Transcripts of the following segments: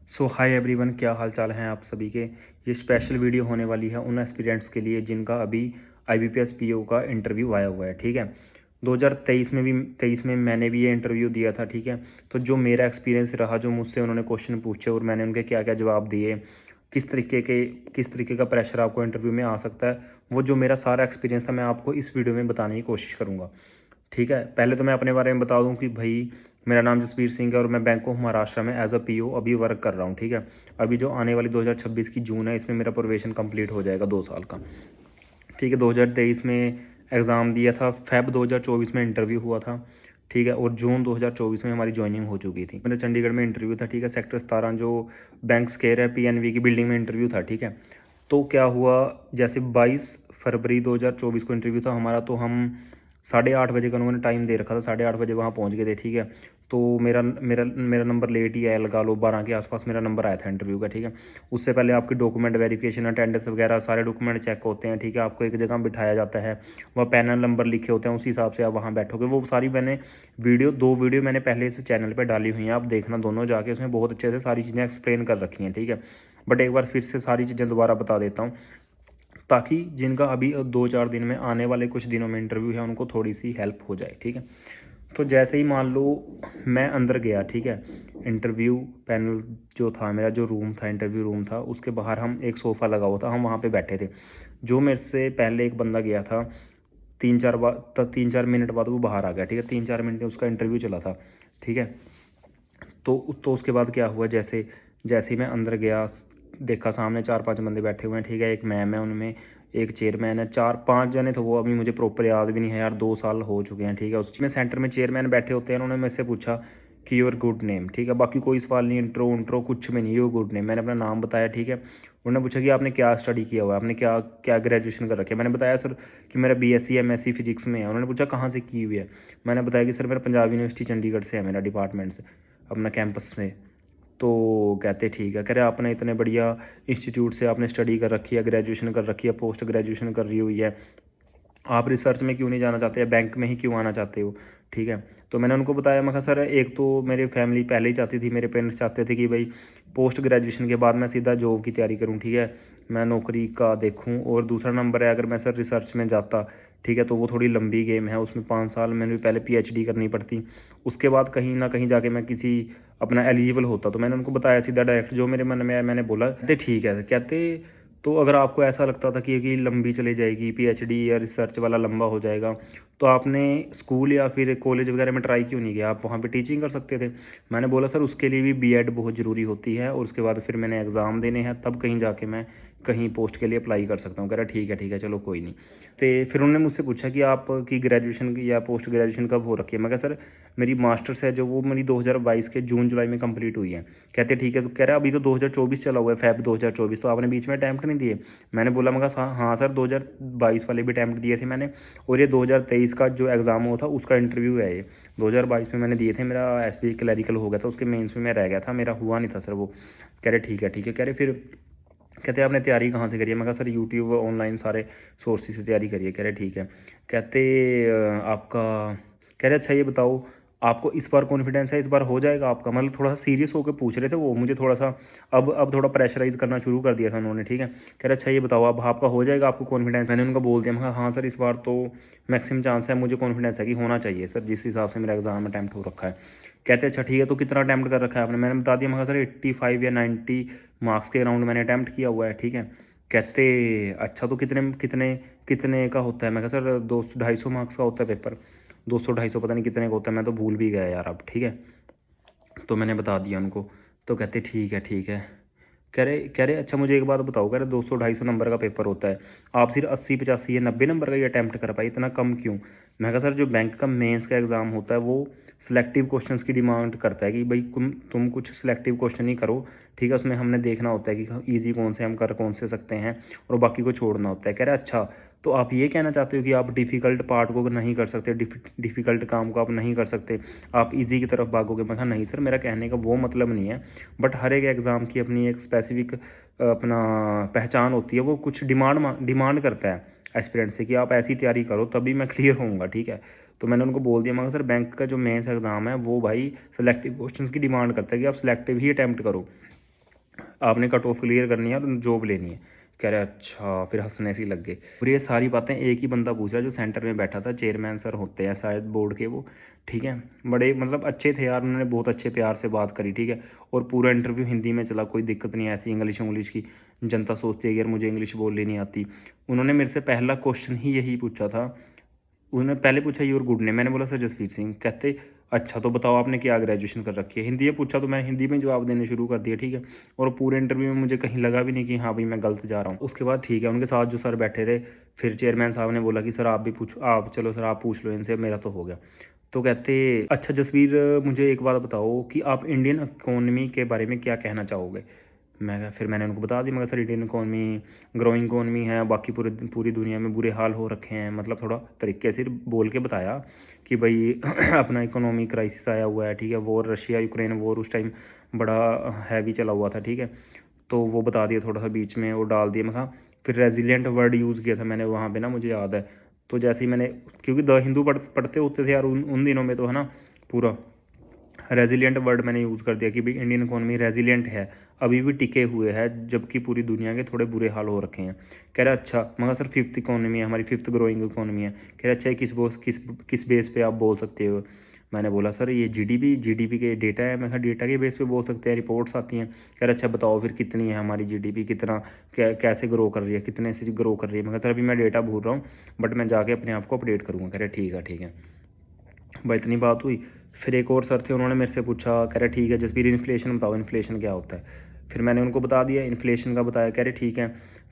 सो hi everyone, क्या हाल चाल हैं आप सभी के। ये स्पेशल वीडियो होने वाली है उन एस्पिरेंट्स के लिए जिनका अभी आईबीपीएस पीओ का इंटरव्यू आया हुआ है। ठीक है, 2023 में भी 23 में मैंने भी ये इंटरव्यू दिया था। ठीक है, तो जो मेरा एक्सपीरियंस रहा, जो मुझसे उन्होंने क्वेश्चन पूछे और मैंने उनके क्या क्या जवाब दिए, किस तरीके का प्रेशर आपको इंटरव्यू में आ सकता है, वो जो मेरा सारा एक्सपीरियंस था मैं आपको इस वीडियो में बताने की कोशिश करूँगा। ठीक है, पहले तो मैं अपने बारे में बता दूं कि भाई मेरा नाम जसबीर सिंह है और मैं बैंक ऑफ महाराष्ट्र में एज अ पीओ अभी वर्क कर रहा हूं। ठीक है, अभी जो आने वाली 2026 की जून है, इसमें मेरा प्रोबेशन कंप्लीट हो जाएगा 2 साल का। ठीक है, 2023 में एग्ज़ाम दिया था, फेब 2024 में इंटरव्यू हुआ था। ठीक है, और जून 2024 में हमारी ज्वाइनिंग हो चुकी थी। मेरा चंडीगढ़ में इंटरव्यू था। ठीक है, सेक्टर 17 जो बैंक स्केयर है, पीएनबी की बिल्डिंग में इंटरव्यू था। ठीक है, तो क्या हुआ, जैसे 22 फरवरी 2024 को इंटरव्यू था हमारा, तो हम 8:30 बजे का उन्होंने टाइम दे रखा था, 8:30 बजे वहाँ पहुँच गए थे। ठीक है, तो मेरा मेरा मेरा नंबर लेट ही आया, लगा लो 12 के आसपास मेरा नंबर आया था इंटरव्यू का। ठीक है, उससे पहले आपकी डॉक्यूमेंट वेरिफिकेशन, अटेंडेंस वगैरह सारे डॉक्यूमेंट चेक होते हैं। ठीक है, आपको एक जगह बिठाया जाता है, वह पैनल नंबर लिखे होते हैं, उसी हिसाब से आप वहाँ बैठोगे। वो सारी मैंने दो वीडियो मैंने पहले इस चैनल पर डाली हुई हैं, आप देखना दोनों जाके, उसमें बहुत अच्छे से सारी चीज़ें एक्सप्लेन कर रखी हैं। ठीक है, बट एक बार फिर से सारी चीज़ें दोबारा बता देता हूँ, ताकि जिनका अभी 2-4 दिन में आने वाले कुछ दिनों में इंटरव्यू है उनको थोड़ी सी हेल्प हो जाए। ठीक है, तो जैसे ही मान लो मैं अंदर गया, ठीक है, इंटरव्यू पैनल जो था, मेरा जो रूम था, इंटरव्यू रूम था, उसके बाहर हम एक सोफ़ा लगा हुआ था, हम वहाँ पे बैठे थे। जो मेरे से पहले एक बंदा गया था, 3-4 मिनट बाद वो बाहर आ गया। ठीक है, 3-4 मिनट में उसका इंटरव्यू चला था। ठीक है, तो उसके बाद क्या हुआ, जैसे जैसे ही मैं अंदर गया, देखा सामने 4-5 बंदे बैठे हुए हैं। ठीक है, एक मैम है, उनमें एक चेयरमैन है, 4-5 जने थे वो, अभी मुझे प्रॉपर याद भी नहीं है यार, 2 साल हो चुके हैं। ठीक है, उसमें सेंटर में चेयरमैन बैठे होते हैं, उन्होंने मुझसे पूछा कि योर गुड नेम। ठीक है, बाकी कोई सवाल नहीं, इंट्रो कुछ भी नहीं, योर गुड नेम। मैंने अपना नाम बताया। ठीक है, उन्होंने पूछा कि आपने क्या स्टडी किया हुआ है, आपने क्या क्या ग्रेजुएशन कर रखी है। मैंने बताया सर कि मेरा बीएससी एमएससी फिजिक्स में है। उन्होंने पूछा कहाँ से की हुई है। मैंने बताया कि सर मेरा पंजाब यूनिवर्सिटी चंडीगढ़ से है, मेरा डिपार्टमेंट से, अपना कैंपस में। तो कहते ठीक है, कह रहे आपने इतने बढ़िया इंस्टीट्यूट से आपने स्टडी कर रखी है, ग्रेजुएशन कर रखी है, पोस्ट ग्रेजुएशन कर रही हुई है, आप रिसर्च में क्यों नहीं जाना चाहते, या बैंक में ही क्यों आना चाहते हो। ठीक है, तो मैंने उनको बताया, मैं कहा सर एक तो मेरी फैमिली पहले ही चाहती थी, मेरे पेरेंट्स चाहते थे कि भाई पोस्ट ग्रेजुएशन के बाद मैं सीधा जॉब की तैयारी करूं। ठीक है, मैं नौकरी का देखूं, और दूसरा नंबर है अगर मैं सर रिसर्च में जाता, ठीक है, तो वो थोड़ी लंबी गेम है, उसमें 5 साल मैंने पहले पीएचडी करनी पड़ती, उसके बाद कहीं ना कहीं जाके मैं किसी अपना एलिजिबल होता। तो मैंने उनको बताया सीधा डायरेक्ट जो मेरे मन में आया, मैंने बोला। कहते ठीक है, कहते तो अगर आपको ऐसा लगता था कि ये लंबी चली जाएगी, पीएचडी या रिसर्च वाला लंबा हो जाएगा, तो आपने स्कूल या फिर कॉलेज वगैरह में ट्राई क्यों नहीं किया, आप वहाँ पे टीचिंग कर सकते थे। मैंने बोला सर उसके लिए भी बीएड बहुत ज़रूरी होती है, और उसके बाद फिर मैंने एग्ज़ाम देने हैं, तब कहीं जाके मैं कहीं पोस्ट के लिए अप्लाई कर सकता हूँ। कह रहा ठीक है चलो कोई नहीं। तो फिर उन्होंने मुझसे पूछा कि आपकी ग्रेजुएशन या पोस्ट ग्रेजुएशन कब हो रखी है। मैं कहा सर मेरी मास्टर्स है जो, वो मेरी 2022 के जून जुलाई में कंप्लीट हुई है। कहते ठीक है, तो कह रहा अभी तो 2024 चला हुआ है, फेब 2024, तो आपने बीच में अटैम्प्ट नहीं दिए। मैंने बोला, मैं कहा हाँ सर 2022 वाले भी अटैम्प्ट दिए थे मैंने, और ये 2023 का जो एग्ज़ाम हुआ था उसका इंटरव्यू है ये। 2022 में मैंने दिए थे, मेरा एसबीआई क्लैरिकल हो गया था, उसके मेंस में मैं रह गया था, मेरा हुआ नहीं था सर वो। कह रहे ठीक है। कह रहे फिर कहते आपने तैयारी कहाँ से करी है। मैं कहा सर यूट्यूब ऑनलाइन सारे सोर्सेज से तैयारी करी है। कह रहे ठीक है। कहते आपका, कह रहे अच्छा ये बताओ आपको इस बार कॉन्फिडेंस है, इस बार हो जाएगा आपका, मतलब थोड़ा सा सीरियस होकर पूछ रहे थे वो मुझे, थोड़ा सा अब थोड़ा प्रेशराइज करना शुरू कर दिया था उन्होंने। ठीक है, कह रहे अच्छा ये बताओ अब आपका हो जाएगा, आपको कॉन्फिडेंस। मैंने उनको बोल दिया, मैं कहा हाँ सर इस बार तो मैक्सिमम चांस है, मुझे कॉन्फिडेंस है कि होना चाहिए सर, जिस हिसाब से मेरा एग्जाम अटैम्प्ट हो रखा है। कहते अच्छा ठीक है, तो कितना अटैम्प्ट कर रखा है आपने। मैंने बता दिया, मैं कहा सर 85 या 90 मार्क्स के अराउंड मैंने अटैम्प्ट किया हुआ है। ठीक है, कहते अच्छा तो कितने कितने कितने का होता है। मैं कहा सर 200-250 मार्क्स का होता है पेपर, 200-250 पता नहीं कितने का होता है, मैं तो भूल भी गया यार अब। ठीक है, तो मैंने बता दिया उनको। तो कहते ठीक है। कह रहे अच्छा मुझे एक बात बताओ, कह रहे 200-250 नंबर का पेपर होता है, आप सिर्फ 80-85 या 90 नंबर का ही अटैम्प्ट कर पाए, इतना कम क्यों। मैं कहा सर जो बैंक का मेंस का एग्ज़ाम होता है वो सिलेक्टिव क्वेश्चंस की डिमांड करता है कि भाई तुम कुछ सिलेक्टिव क्वेश्चन ही करो। ठीक है, उसमें हमने देखना होता है कि ईजी कौन से हम कर कौन से सकते हैं, और बाकी को छोड़ना होता है। कह रहे अच्छा तो आप ये कहना चाहते हो कि आप डिफ़िकल्ट पार्ट को नहीं कर सकते, डिफ़िकल्ट काम को आप नहीं कर सकते, आप इजी की तरफ भागोगे। मैं कहा नहीं सर, मेरा कहने का वो मतलब नहीं है, बट हर एक एग्ज़ाम की अपनी एक स्पेसिफिक अपना पहचान होती है, वो कुछ डिमांड करता है एस्पिरेंट से कि आप ऐसी तैयारी करो तभी मैं क्लियर होऊंगा। ठीक है, तो मैंने उनको बोल दिया, मगर सर बैंक का जो मेंस एग्ज़ाम है वो भाई सेलेक्टिव क्वेश्चंस की डिमांड करता है कि आप सिलेक्टिव ही अटैम्प्ट करो। आपने कट ऑफ क्लियर करनी है और जॉब लेनी है। कह रहे अच्छा, फिर हंसने सी लग गए। और ये सारी बातें एक ही बंदा पूछ रहा है जो सेंटर में बैठा था, चेयरमैन सर होते हैं शायद बोर्ड के वो, ठीक है। बड़े मतलब अच्छे थे यार, उन्होंने बहुत अच्छे प्यार से बात करी, ठीक है। और पूरा इंटरव्यू हिंदी में चला, कोई दिक्कत नहीं ऐसी इंग्लिश की जनता सोचती है कि यार मुझे इंग्लिश बोलनी नहीं आती। उन्होंने मेरे से पहला क्वेश्चन ही यही पूछा था। उन्होंने पहले पूछा योर गुड नेम, मैंने बोला सर जसवीर सिंह। कहते अच्छा तो बताओ आपने क्या ग्रेजुएशन कर रखी है। हिंदी में पूछा तो मैंने हिंदी में जवाब देने शुरू कर दिया, ठीक है। और पूरे इंटरव्यू में मुझे कहीं लगा भी नहीं कि हाँ भाई मैं गलत जा रहा हूँ। उसके बाद ठीक है, उनके साथ जो सर बैठे थे, फिर चेयरमैन साहब ने बोला कि सर आप भी पूछो, आप चलो सर आप पूछ लो इनसे, मेरा तो हो गया। तो कहते अच्छा जसवीर, मुझे एक बात बताओ कि आप इंडियन इकोनॉमी के बारे में क्या कहना चाहोगे। फिर मैंने उनको बता दिया, मगर sir Indian economy growing economy है, बाकी पूरी दुनिया में बुरे हाल हो रखे हैं, मतलब थोड़ा तरीके से बोल के बताया कि भाई अपना इकोनॉमी क्राइसिस आया हुआ है, ठीक है। वॉर, रशिया यूक्रेन वॉर उस टाइम बड़ा हैवी चला हुआ था, ठीक है। तो वो बता दिया थोड़ा सा बीच में, वो डाल दिया। मैं कहा फिर रेजिलियंट वर्ड यूज़ किया था मैंने वहाँ पे ना, मुझे याद है। तो जैसे ही मैंने, क्योंकि द हिंदू पढ़ते होते थे यार उन दिनों में तो, है ना, पूरा रेजिलियंट वर्ड मैंने यूज़ कर दिया कि भाई इंडियन इकोनॉमी रेजिलियंट है, अभी भी टिके हुए हैं, जबकि पूरी दुनिया के थोड़े बुरे हाल हो रखे हैं। कह रहा अच्छा, मगर सर फिफ्थ इकोनॉमी है हमारी, फिफ्थ ग्रोइंग इकोनॉमी है। कह रहा अच्छा किस बेस पे आप बोल सकते हो। मैंने बोला सर ये जीडीपी के डेटा है। मैं कहा डेटा के बेस पे बोल सकते हैं, रिपोर्ट्स आती हैं। कह रहा अच्छा बताओ फिर कितनी है हमारी जीडीपी, कितना कैसे ग्रो कर रही है, कितने से ग्रो कर रही है। मैं सर अभी मैं डेटा भूल रहा हूँ, बट मैं जाके अपने आप को अपडेट करूँगा। कह रहे ठीक है। भाई इतनी बात हुई। फिर एक और सर थे, उन्होंने मेरे से पूछा, कह रहे ठीक है जसबीर इन्फ्लेशन बताओ, इन्फ्लेशन क्या होता है। फिर मैंने उनको बता दिया, इन्फ्लेशन का बताया। कह रहे ठीक है।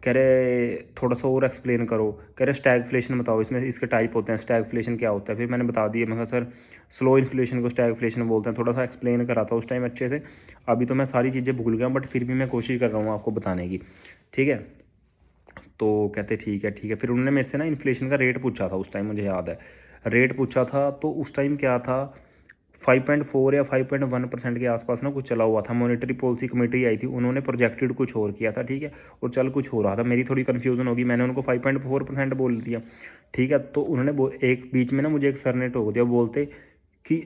कह रहे थोड़ा सा और एक्सप्लेन करो। कह रहे स्टैगफ्लेशन बताओ, इसमें इसके टाइप होते हैं, स्टैगफ्लेशन क्या होता है। फिर मैंने बता दिया, मैं कहा सर स्लो इन्फ्लेशन को स्टैगफ्लेशन बोलते हैं। थोड़ा सा एक्सप्लेन करा था उस टाइम अच्छे से। अभी तो मैं सारी चीज़ें भूल गया, बट फिर भी मैं कोशिश कर रहा हूँ आपको बताने की, ठीक है। तो कहते ठीक है। फिर उन्होंने मेरे से ना इन्फ्लेशन का रेट पूछा था उस टाइम, मुझे याद है। रेट पूछा था तो उस टाइम क्या था, 5.4 या 5.1% के आसपास ना कुछ चला हुआ था। मॉनेटरी पॉलिसी कमेटी आई थी, उन्होंने प्रोजेक्टेड कुछ और किया था, ठीक है। और चल कुछ हो रहा था, मेरी थोड़ी कन्फ्यूज़न होगी, मैंने उनको 5.4% बोल दिया, ठीक है। तो उन्होंने एक बीच में ना मुझे एक सर ने टोक दिया, बोलते कि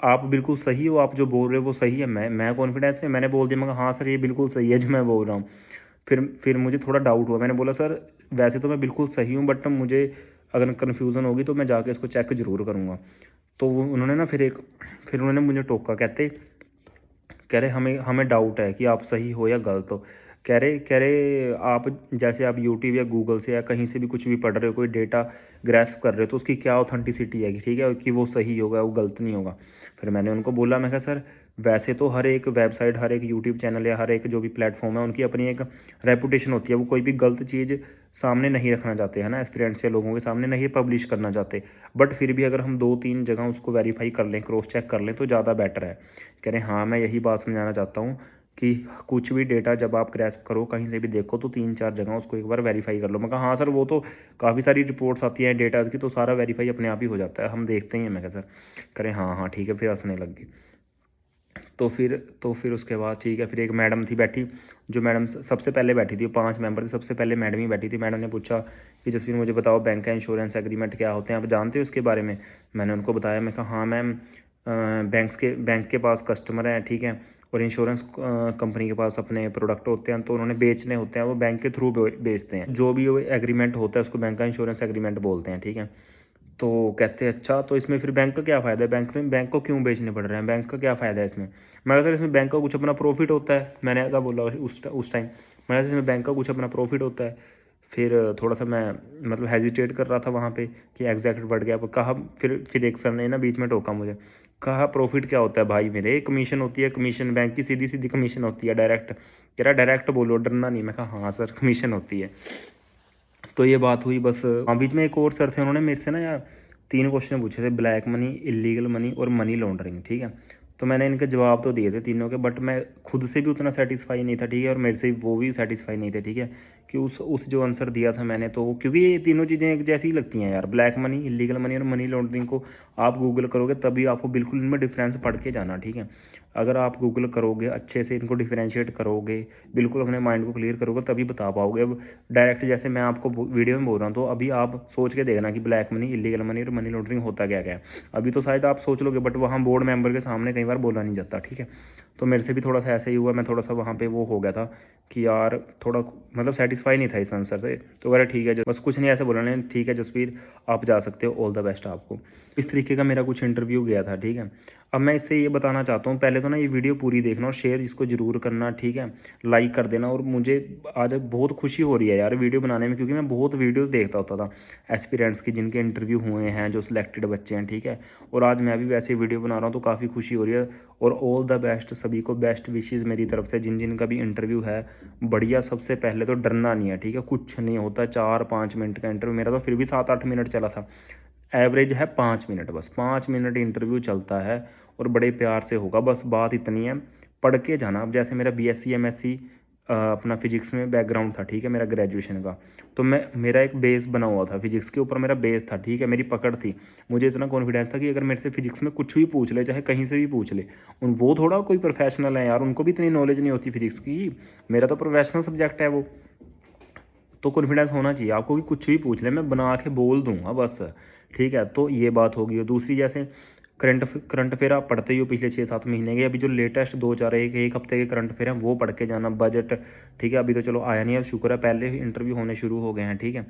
आप बिल्कुल सही हो, आप जो बोल रहे हो वो सही है। मैं कॉन्फिडेंस में मैंने बोल दिया, मैं कहा हाँ सर ये बिल्कुल सही है जो मैं बोल रहा हूँ। फिर मुझे थोड़ा डाउट हुआ, मैंने बोला सर वैसे तो मैं बिल्कुल सही हूँ, बट मुझे अगर कन्फ्यूज़न होगी तो मैं जाके इसको चेक ज़रूर करूँगा। तो उन्होंने ना फिर उन्होंने मुझे टोका, कह रहे हमें हमें डाउट है कि आप सही हो या गलत हो। कह रहे आप जैसे आप यूट्यूब या गूगल से या कहीं से भी कुछ भी पढ़ रहे हो, कोई डेटा ग्रैस्प कर रहे हो, तो उसकी क्या ऑथेंटिसिटी है, ठीक है, कि वो सही होगा, वो गलत नहीं होगा। फिर मैंने उनको बोला, मैं कहा सर वैसे तो हर एक वेबसाइट, हर एक यूट्यूब चैनल या हर एक जो भी प्लेटफॉर्म है, उनकी अपनी एक रेपुटेशन होती है, वो कोई भी गलत चीज़ सामने नहीं रखना चाहते, है ना, एस्पिरेंट्स या लोगों के सामने नहीं पब्लिश करना चाहते। बट फिर भी अगर हम 2-3 जगह उसको वेरीफाई कर लें, क्रॉस चेक कर लें, तो ज़्यादा बेटर है। कह रहे हाँ मैं यही बात समझाना चाहता हूँ कि कुछ भी डेटा जब आप ग्रैस्प करो, कहीं से भी देखो, तो 3-4 जगह उसको एक बार वेरीफाई कर लो। मैं कहा हाँ सर वो तो काफ़ी सारी रिपोर्ट्स आती हैं डेटाज़ की, तो सारा वेरीफाई अपने आप ही हो जाता है, हम देखते ही हैं। मैं कहा सर, करें हाँ ठीक है। फिर हंसने लग गए। तो फिर उसके बाद ठीक है, फिर एक मैडम थी बैठी, जो मैडम सबसे पहले बैठी थी, वो 5 मेंबर थे, सबसे पहले मैडम ही बैठी थी। मैडम ने पूछा कि जसवीर मुझे बताओ बैंक का इंश्योरेंस एग्रीमेंट क्या होते हैं, आप जानते हो इसके बारे में। मैंने उनको बताया, मैं कहा हाँ मैम, बैंक के पास कस्टमर हैं, ठीक है, और इंश्योरेंस कंपनी के पास अपने प्रोडक्ट होते हैं, तो उन्होंने बेचने होते हैं, वो बैंक के थ्रू बेचते हैं। जो भी एग्रीमेंट होता है उसको बैंक का इंश्योरेंस एग्रीमेंट बोलते हैं, ठीक है। तो कहते हैं अच्छा तो इसमें फिर बैंक का क्या फ़ायदा है, बैंक को क्यों बेचने पड़ रहे हैं, बैंक का क्या फ़ायदा है इसमें। मैं कहा सर इसमें बैंक का कुछ अपना प्रॉफिट होता है, मैंने ऐसा बोला उस टाइम। मैं कहा इसमें बैंक का कुछ अपना प्रॉफिट होता है। फिर थोड़ा सा मैं मतलब हेजिटेट कर रहा था वहाँ पे कि एग्जैक्ट वर्ड क्या कहा। फिर एक सर ने ना बीच में टोका मुझे, कहा प्रॉफिट क्या होता है भाई मेरे, कमीशन होती है, कमीशन बैंक की सीधी सीधी कमीशन होती है, डायरेक्ट। कह रहा डायरेक्ट बोलो, डरना नहीं। मैं कहा हाँ सर कमीशन होती है। तो ये बात हुई बस। हाँ बीच में एक और सर थे, उन्होंने मेरे से ना यार 3 क्वेश्चन पूछे थे, ब्लैक मनी, इलीगल मनी और मनी लॉन्ड्रिंग, ठीक है। तो मैंने इनके जवाब तो दिए थे तीनों के, बट मैं खुद से भी उतना सेटिस्फाई नहीं था, ठीक है, और मेरे से वो भी सेटिस्फाई नहीं थे, ठीक है, कि उस जो आंसर दिया था मैंने, तो क्योंकि ये तीनों चीज़ें एक जैसी ही लगती हैं यार, ब्लैक मनी, इलीगल मनी और मनी लॉन्ड्रिंग को आप गूगल करोगे तभी आपको बिल्कुल इनमें डिफरेंस पढ़ के जाना, ठीक है। अगर आप गूगल करोगे, अच्छे से इनको डिफरेंशिएट करोगे, बिल्कुल अपने माइंड को क्लियर करोगे, तभी बता पाओगे। अब डायरेक्ट जैसे मैं आपको वीडियो में बोल रहा हूँ, तो अभी आप सोच के देखना कि ब्लैक मनी, इलीगल मनी और मनी लॉन्ड्रिंग होता क्या क्या है। अभी तो शायद आप सोच लोगे, बट वहाँ बोर्ड मेंबर के सामने कई बार बोला नहीं जाता, ठीक है। तो मेरे से भी थोड़ा सा ऐसा ही हुआ, मैं थोड़ा सा वहाँ पे वो हो गया था कि यार थोड़ा मतलब सेटिस्फाई नहीं था इस आंसर से। तो अगर ठीक है, बस कुछ नहीं ऐसे बोला, नहीं ठीक है जसवीर आप जा सकते हो, ऑल द बेस्ट आपको। इस तरीके का मेरा कुछ इंटरव्यू गया था, ठीक है। अब मैं इससे ये बताना चाहता हूँ, पहले तो ना ये वीडियो पूरी देखना और शेयर इसको ज़रूर करना, ठीक है, लाइक कर देना। और मुझे आज बहुत खुशी हो रही है यार वीडियो बनाने में, क्योंकि मैं बहुत वीडियोस देखता होता था एस्पिरेंट्स की जिनके इंटरव्यू हुए हैं, जो सिलेक्टेड बच्चे हैं, ठीक है। और आज मैं भी वैसे वीडियो बना रहा हूँ, तो काफ़ी खुशी हो रही है। और ऑल द बेस्ट सभी को, बेस्ट विशेज़ मेरी तरफ से, जिन जिन का भी इंटरव्यू है बढ़िया। सबसे पहले तो डरना नहीं है, ठीक है, कुछ नहीं होता। 4-5 मिनट का इंटरव्यू, मेरा तो फिर भी 7-8 मिनट चला था, एवरेज है 5 मिनट, बस 5 मिनट इंटरव्यू चलता है और बड़े प्यार से होगा, बस बात इतनी है। पढ़ के जाना। अब जैसे मेरा बीएससी एमएससी अपना फिजिक्स में बैकग्राउंड था, ठीक है, मेरा ग्रेजुएशन का, तो मेरा एक बेस बना हुआ था, फिजिक्स के ऊपर मेरा बेस था, ठीक है, मेरी पकड़ थी। मुझे इतना कॉन्फिडेंस था कि अगर मेरे से फिजिक्स में कुछ भी पूछ ले, चाहे कहीं से भी पूछ ले, वो थोड़ा कोई प्रोफेशनल है यार, उनको भी इतनी नॉलेज नहीं होती फिजिक्स की, मेरा तो प्रोफेशनल सब्जेक्ट है वो। तो कॉन्फिडेंस होना चाहिए आपको कि कुछ भी पूछ ले मैं बना के बोल दूंगा बस, ठीक है। तो ये बात होगी। और दूसरी, जैसे करंट अफेयर आप पढ़ते ही हो पिछले 6-7 महीने के, अभी जो लेटेस्ट 2-4 एक हफ्ते के करंट अफेयर हैं वो पढ़ के जाना। बजट, ठीक है, अभी तो चलो आया नहीं है, शुक्र है, पहले ही इंटरव्यू होने शुरू हो गए हैं, ठीक है।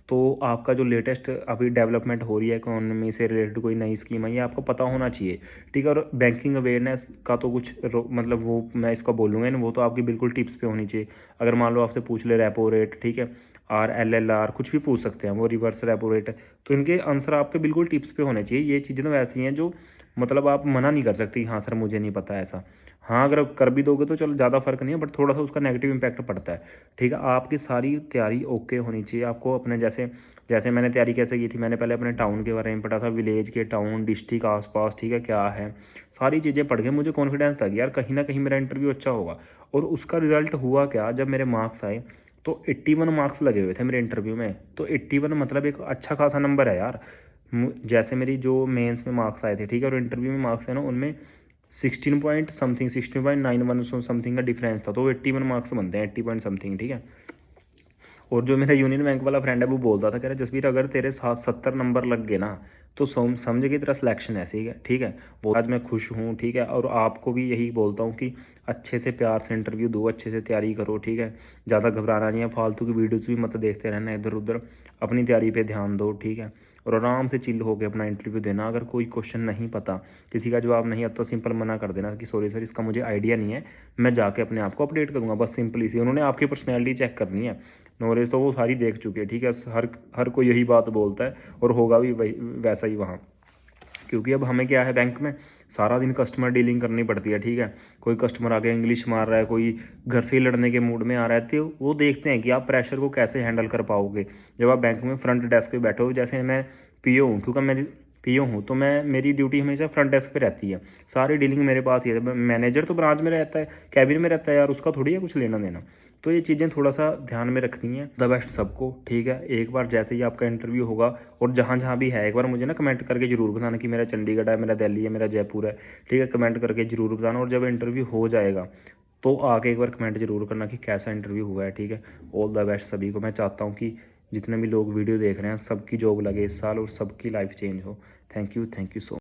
तो आपका जो लेटेस्ट अभी डेवलपमेंट हो रही है इकोनॉमी से रिलेटेड, कोई नई स्कीम है, ये आपको पता होना चाहिए, ठीक है। और बैंकिंग अवेयरनेस का तो कुछ मतलब वो मैं इसका बोलूँगा नहीं, वो तो आपकी बिल्कुल टिप्स पे होनी चाहिए। अगर मान लो आपसे पूछ ले रेपो रेट, ठीक है, RLLR कुछ भी पूछ सकते हैं वो, रिवर्स रेपो रेट, तो इनके आंसर आपके बिल्कुल टिप्स पे होने चाहिए। ये चीज़ें तो ऐसी हैं जो मतलब आप मना नहीं कर सकती, हाँ सर मुझे नहीं पता ऐसा। हाँ अगर आप कर भी दोगे तो चलो ज़्यादा फर्क नहीं है, बट थोड़ा सा उसका नेगेटिव इम्पैक्ट पड़ता है, ठीक है। आपकी सारी तैयारी ओके होनी चाहिए। आपको अपने जैसे जैसे मैंने तैयारी कैसे की थी, मैंने पहले अपने टाउन के बारे में पढ़ा था, विलेज के, टाउन, डिस्ट्रिक्ट आसपास, ठीक है, क्या है, सारी चीज़ें पढ़ के मुझे कॉन्फिडेंस था कि यार कहीं ना कहीं मेरा इंटरव्यू अच्छा होगा। और उसका रिजल्ट हुआ क्या, जब मेरे मार्क्स आए तो 81 मार्क्स लगे हुए थे मेरे इंटरव्यू में। तो 81 मतलब एक अच्छा खासा नंबर है यार। जैसे मेरी जो मेंस में मार्क्स आए थे, ठीक है, और इंटरव्यू में मार्क्स है ना, उनमें 16 पॉइंट समथिंग, 16.91 समथिंग का डिफरेंस था, तो वो 81 मार्क्स बनते हैं, 80 पॉइंट समथिंग, ठीक है। और जो मेरा यूनियन बैंक वाला फ्रेंड है वो बोलता था, कह रहा जसवीर अगर तेरे साथ 70 नंबर लग गए ना, तो समझ कि तेरा सिलेक्शन है, ठीक है, ठीक है। वो आज मैं खुश हूँ, ठीक है। और आपको भी यही बोलता हूँ कि अच्छे से प्यार से इंटरव्यू दो, अच्छे से तैयारी करो, ठीक है। ज़्यादा घबराना नहीं है, फालतू की वीडियोज़ भी मत देखते रहना इधर उधर, अपनी तैयारी पे ध्यान दो, ठीक है। और आराम से चिल होकर अपना इंटरव्यू देना। अगर कोई क्वेश्चन नहीं पता, किसी का जवाब नहीं आता, तो सिंपल मना कर देना कि सॉरी सर इसका मुझे आइडिया नहीं है, मैं जाके अपने आप को अपडेट करूँगा, बस सिंपल इसी। उन्होंने आपकी पर्सनैलिटी चेक करनी है, नॉलेज तो वो सारी देख चुके हैं, ठीक है। हर कोई यही बात बोलता है और होगा भी वही वैसा ही वहाँ। क्योंकि अब हमें क्या है, बैंक में सारा दिन कस्टमर डीलिंग करनी पड़ती है, ठीक है। कोई कस्टमर आके इंग्लिश मार रहा है, कोई घर से ही लड़ने के मूड में आ रहा है, तो वो देखते हैं कि आप प्रेशर को कैसे हैंडल कर पाओगे जब आप बैंक में फ्रंट डेस्क पे बैठो। जैसे मैं पीओ हूँ, ठीक है, मैं पीओ हूँ, तो मेरी ड्यूटी हमेशा फ्रंट डेस्क पे रहती है, सारी डीलिंग मेरे पास ही है। मैनेजर तो ब्रांच में रहता है, कैबिन में रहता है यार, उसका थोड़ी है कुछ लेना देना। तो ये चीज़ें थोड़ा सा ध्यान में रखनी है। द बेस्ट सबको, ठीक है। एक बार जैसे ही आपका इंटरव्यू होगा, और जहाँ जहाँ भी है, एक बार मुझे ना कमेंट करके ज़रूर बताना कि मेरा चंडीगढ़ है, मेरा दिल्ली है, मेरा जयपुर है, ठीक है, कमेंट करके ज़रूर बताना। और जब इंटरव्यू हो जाएगा तो आके एक बार कमेंट जरूर करना कि कैसा इंटरव्यू हुआ है, ठीक है। ऑल द बेस्ट सभी को। मैं चाहता हूँ कि जितने भी लोग वीडियो देख रहे हैं सबकी जॉब लगे इस साल और सबकी लाइफ चेंज हो। Thank you so